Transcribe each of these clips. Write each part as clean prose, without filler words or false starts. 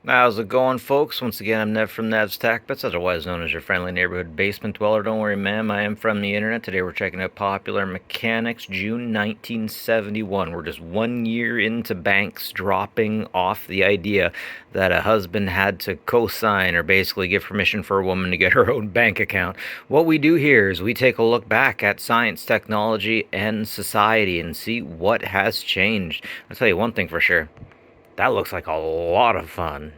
How's it going, folks? Once again, I'm Nev from Nev's Tech Bits, otherwise known as your friendly neighborhood basement dweller. Don't worry, ma'am, I am from the internet. Today we're checking out Popular Mechanics, June 1971. We're just 1 year into banks dropping off the idea that a husband had to co-sign or basically give permission for a woman to get her own bank account. What we do here is we take a look back at science, technology, and society and see what has changed. I'll tell you one thing for sure. That looks like a lot of fun.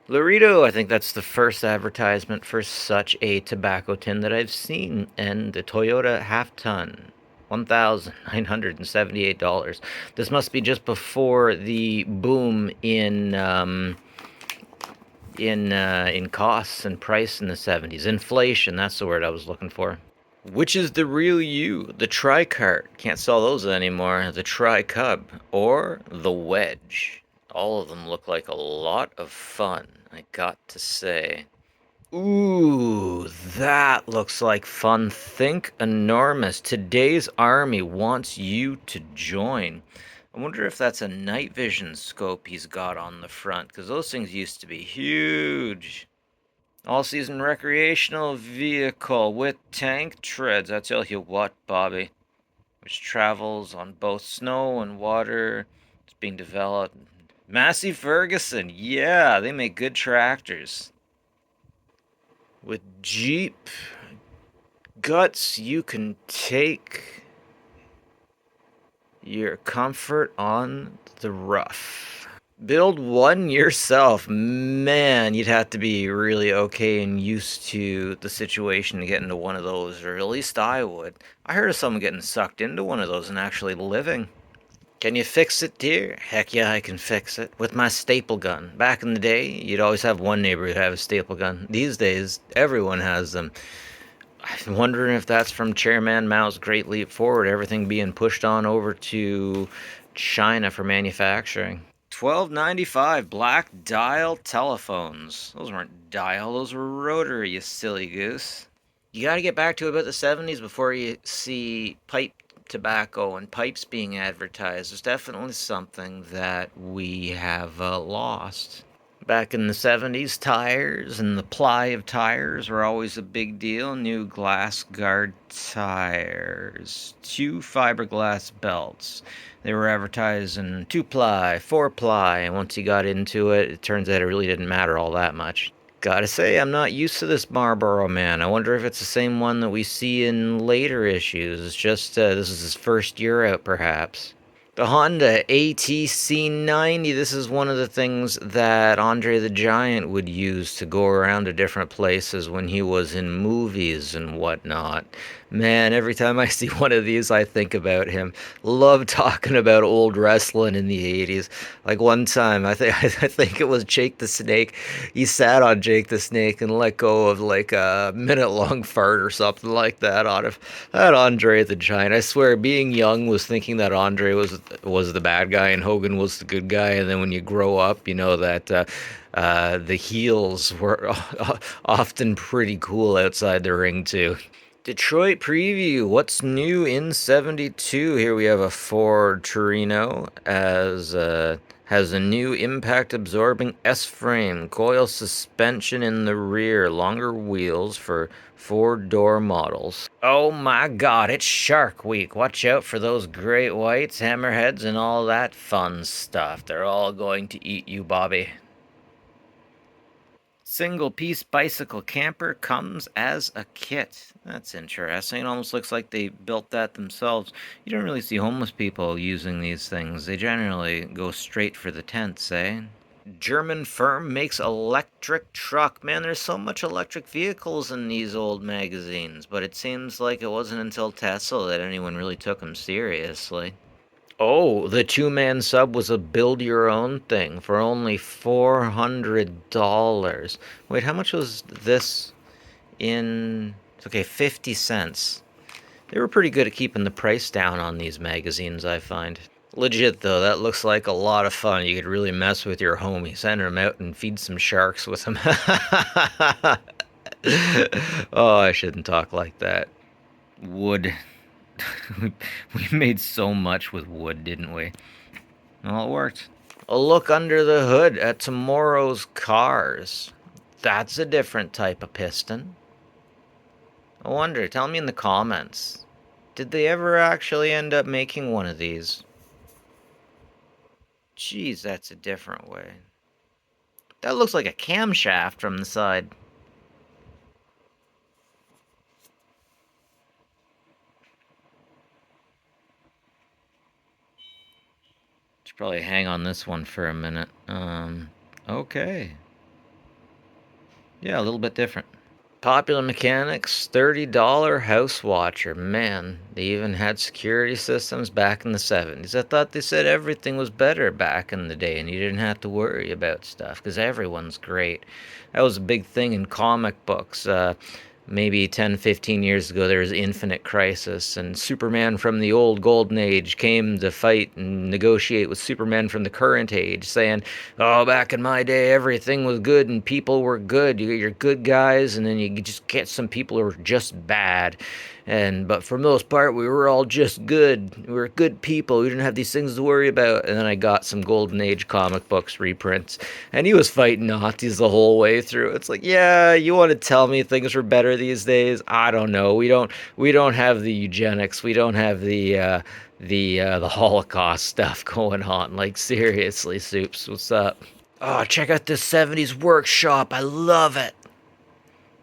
Laredo, I think that's the first advertisement for such a tobacco tin that I've seen, and the Toyota half ton. $1,978. This must be just before the boom in costs and price in the 70s. Inflation, that's the word I was looking for. Which is the real you? The tri-cart. Can't sell those anymore. The tri-cub. Or the wedge. All of them look like a lot of fun, I got to say. Ooh, that looks like fun. Think enormous. Today's army wants you to join. I wonder if that's a night vision scope he's got on the front, because those things used to be huge. All-season recreational vehicle with tank treads. I tell you what, Bobby, which travels on both snow and water. It's being developed. Massey Ferguson, yeah, they make good tractors. With Jeep guts, you can take your comfort on the rough. Build one yourself. Man, you'd have to be really okay and used to the situation to get into one of those, or at least I would. I heard of someone getting sucked into one of those and actually living. Can you fix it, dear? Heck yeah, I can fix it. With my staple gun. Back in the day, you'd always have one neighbor who'd have a staple gun. These days, everyone has them. I'm wondering if that's from Chairman Mao's Great Leap Forward, everything being pushed on over to China for manufacturing. 12.95 black dial telephones. Those weren't dial, those were rotary, you silly goose. You gotta get back to about the 70s before you see pipe tobacco and pipes being advertised. There's definitely something that we have lost. Back in the 70s, tires and the ply of tires were always a big deal. New glass guard tires, 2 fiberglass belts. They were advertising 2-ply, 4-ply, and once you got into it, it turns out it really didn't matter all that much. Gotta say, I'm not used to this Marlboro Man. I wonder if it's the same one that we see in later issues. It's just, this is his first year out, perhaps. The Honda ATC90. This is one of the things that Andre the Giant would use to go around to different places when he was in movies and whatnot. Man, every time I see one of these, I think about him. Love talking about old wrestling in the 80s. Like one time, I think it was Jake the Snake. He sat on Jake the Snake and let go of like a minute-long fart or something like that on him. That Andre the Giant. I swear, being young was thinking that Andre was the bad guy and Hogan was the good guy, and then when you grow up, you know that the heels were often pretty cool outside the ring too. Detroit preview. What's new in 72? Here we have a Ford Torino as has a new impact absorbing S-frame, coil suspension in the rear, longer wheels for 4-door models. Oh my god, it's Shark Week. Watch out for those great whites, hammerheads, and all that fun stuff. They're all going to eat you, Bobby. Single piece bicycle camper comes as a kit. That's interesting. It almost looks like they built that themselves. You don't really see homeless people using these things. They generally go straight for the tents, eh? German firm makes electric truck. Man, there's so much electric vehicles in these old magazines, but it seems like it wasn't until Tesla that anyone really took them seriously. Oh, the two-man sub was a build-your-own thing for only $400. Wait, how much was this in... Okay, 50 cents. They were pretty good at keeping the price down on these magazines, I find. Legit, though, that looks like a lot of fun. You could really mess with your homie. Send him out and feed some sharks with him. Oh, I shouldn't talk like that. Wood. we made so much with wood, didn't we? Well, it worked. A look under the hood at tomorrow's cars. That's a different type of piston. I wonder, tell me in the comments. Did they ever actually end up making one of these? Jeez, that's a different way. That looks like a camshaft from the side. Should probably hang on this one for a minute. Okay. Yeah, a little bit different. Popular Mechanics $30 house watcher. Man, they even had security systems back in the 70s. I thought they said everything was better back in the day and you didn't have to worry about stuff because everyone's great. That was a big thing in comic books. Maybe 10, 15 years ago, there was Infinite Crisis, and Superman from the old golden age came to fight and negotiate with Superman from the current age, saying, oh, back in my day, everything was good and people were good. You get your good guys, and then you just get some people who are just bad. But for the most part, we were all just good. We were good people. We didn't have these things to worry about. And then I got some Golden Age comic books reprints, and he was fighting Nazis the whole way through. It's like, yeah, you want to tell me things are better these days? I don't know. We don't have the eugenics. We don't have the Holocaust stuff going on. Like seriously, Soups, what's up? Oh, check out this 70s workshop. I love it.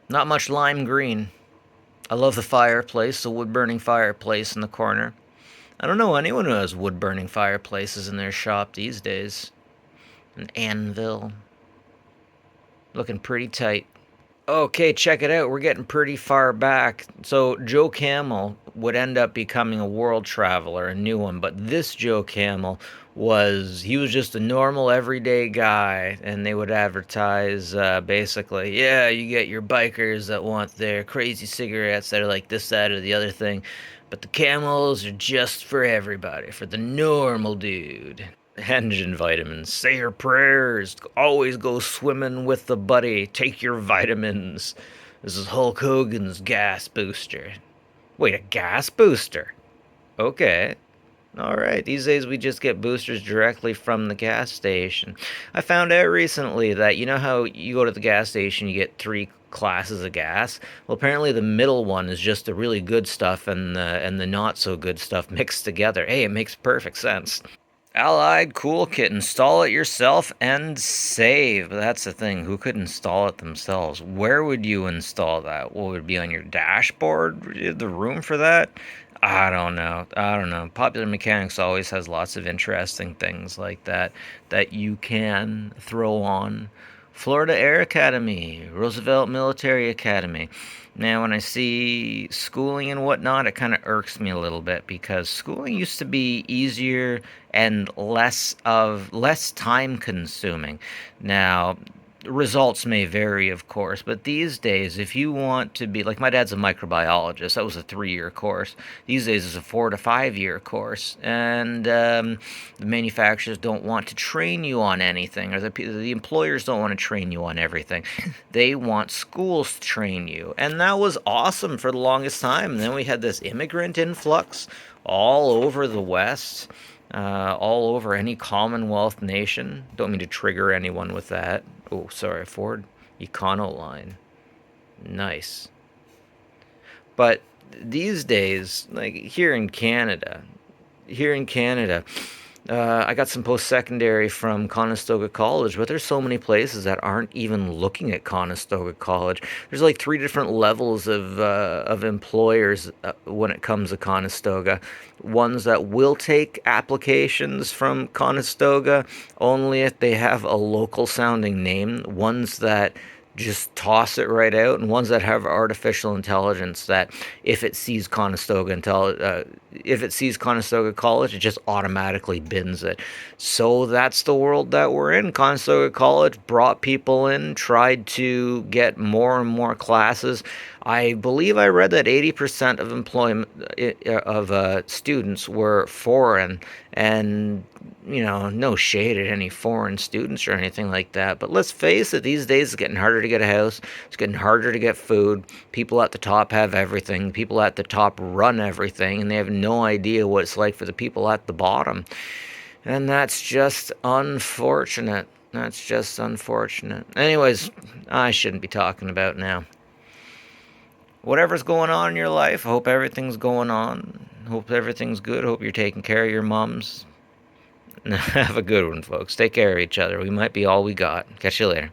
Not much lime green. I love the fireplace, the wood-burning fireplace in the corner. I don't know anyone who has wood-burning fireplaces in their shop these days. An anvil. Looking pretty tight. Okay, check it out. We're getting pretty far back. So Joe Camel would end up becoming a world traveler, a new one. But this Joe Camel he was just a normal everyday guy, and they would advertise basically, yeah, you get your bikers that want their crazy cigarettes that are like this, that, or the other thing. But the camels are just for everybody, for the normal dude. Engine vitamins. Say your prayers. Always go swimming with the buddy. Take your vitamins. This is Hulk Hogan's gas booster. Wait, a gas booster? Okay. Alright, these days we just get boosters directly from the gas station. I found out recently that you know how you go to the gas station, you get three classes of gas? Well, apparently the middle one is just the really good stuff and the not so good stuff mixed together. Hey, it makes perfect sense. Allied Cool Kit. Install it yourself and save. That's the thing. Who could install it themselves? Where would you install that? Would it be on your dashboard? The room for that? I don't know. I don't know. Popular Mechanics always has lots of interesting things like that you can throw on. Florida Air Academy, Roosevelt Military Academy. Now, when I see schooling and whatnot, it kind of irks me a little bit because schooling used to be easier and less time consuming. Now, results may vary, of course, but these days, if you want to be like my dad's a microbiologist, that was a 3-year course. These days, it's a 4 to 5 year course, and the manufacturers don't want to train you on anything, or the employers don't want to train you on everything. They want schools to train you, and that was awesome for the longest time. And then we had this immigrant influx all over the West. All over any Commonwealth nation. Don't mean to trigger anyone with that. Oh, sorry, Ford Econoline. Nice. But these days, like here in Canada, I got some post-secondary from Conestoga College, but there's so many places that aren't even looking at Conestoga College. There's like 3 different levels of employers when it comes to Conestoga. Ones that will take applications from Conestoga only if they have a local sounding name. Ones that just toss it right out, and ones that have artificial intelligence that if it sees Conestoga College, it just automatically bins it. So that's the world that we're in. Conestoga College brought people in, tried to get more and more classes. I believe I read that 80% of employment of students were foreign, and no shade at any foreign students or anything like that. But let's face it, these days it's getting harder to get a house. It's getting harder to get food. People at the top have everything. People at the top run everything, and they have no idea what it's like for the people at the bottom. And that's just unfortunate. That's just unfortunate. Anyways, I shouldn't be talking about now. Whatever's going on in your life, I hope everything's going on. Hope everything's good. Hope you're taking care of your mums. Have a good one, folks. Take care of each other. We might be all we got. Catch you later.